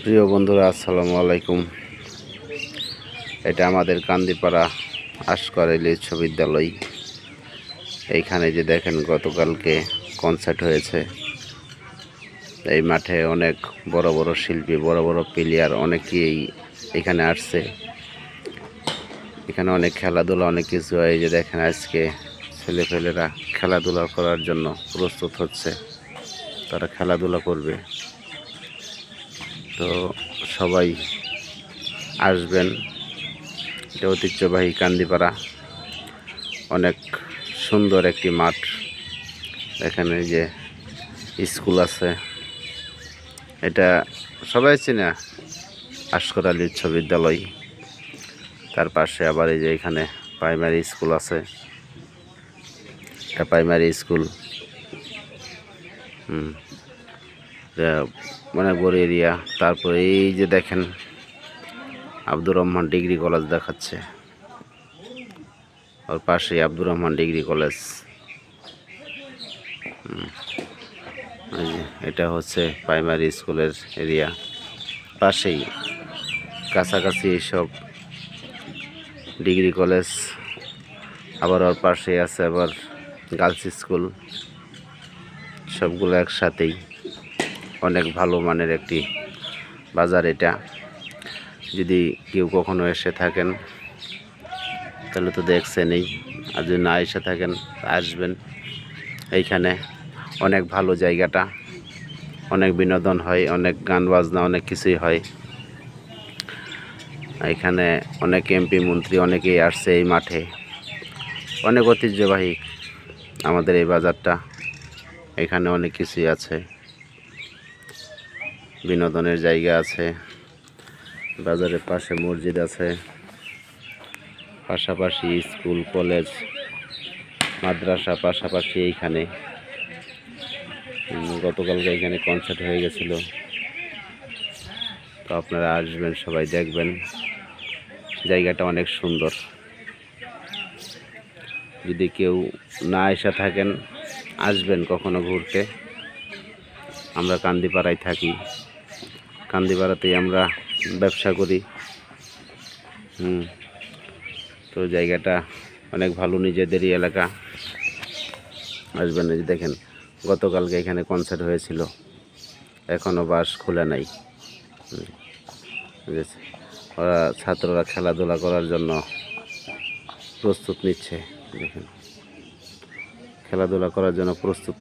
প্রিয় বন্ধুরা, আসসালামু আলাইকুম। এটা আমাদের কান্দিপাড়া আশকরাইল উচ্চ বিদ্যালয়। এইখানে যে দেখেন গতকালকে কনসার্ট হয়েছে। এই মাঠে অনেক বড় বড় শিল্পী, বড় বড় প্লেয়ার অনেকেই এখানে আসছে। এখানে অনেক খেলাধুলা, অনেক কিছু হয়। এই যে দেখেন আজকে ছেলেপেলেরা খেলাধুলা করার জন্য প্রস্তুত হচ্ছে, তারা খেলাধুলা করবে। তো সবাই আসবেন। এটা ঐতিহ্যবাহী কান্দিপাড়া, অনেক সুন্দর একটি মাঠ। এখানে যে স্কুল আছে, এটা সবাই চেনে, আশকরাইল উচ্চ বিদ্যালয়। তার পাশে আবার এই যে এখানে প্রাইমারি স্কুল আছে, এটা প্রাইমারি স্কুল। অনেক বড় এরিয়া। তারপরে এই যে দেখেন আব্দুর রহমান ডিগ্রি কলেজ দেখাচ্ছে, ওর পাশে আব্দুর রহমান ডিগ্রি কলেজ। এটা হচ্ছে প্রাইমারি স্কুলের এরিয়া, পাশেই কাছাকাছি এইসব ডিগ্রি কলেজ। আবার ওর পাশে আছে আবার গার্লস স্কুল। সবগুলো একসাথেই। অনেক ভালো মানের একটি বাজার এটা। যদি কেউ কখনো এসে থাকেন তাহলে তো দেখছেনই, আর যদি না এসে থাকেন আসবেন। এইখানে অনেক ভালো জায়গাটা, অনেক বিনোদন হয়, অনেক গান বাজনা, অনেক কিছুই হয়। এখানে অনেক এমপি মন্ত্রী অনেকেই আসছে এই মাঠে। অনেক ঐতিহ্যবাহী আমাদের এই বাজারটা। এখানে অনেক কিছুই আছে, বিনোদনের জায়গা আছে। বাজারের পাশে মসজিদ আছে, পাশাপাশি স্কুল, কলেজ, মাদ্রাসা পাশাপাশি। এইখানে গতকালকে এখানে কনসার্ট হয়ে গেছিল। তো আপনারা আসবেন, সবাই দেখবেন। জায়গাটা অনেক সুন্দর। যদি কেউ না এসে থাকেন আসবেন কখনো ঘুরতে। আমরা কান্দিপাড়ায় থাকি, কান্দিপাড়াতেই আমরা ব্যবসা করি। তো জায়গাটা অনেক ভালো, নিজেদেরই এলাকা। আসবেন। এই দেখেন গতকালকে এখানে কনসার্ট হয়েছিল, এখনও বাস খোলা নাই। ওরা ছাত্ররা খেলাধুলা করার জন্য প্রস্তুত নিচ্ছে। দেখেন খেলাধুলা করার জন্য প্রস্তুত।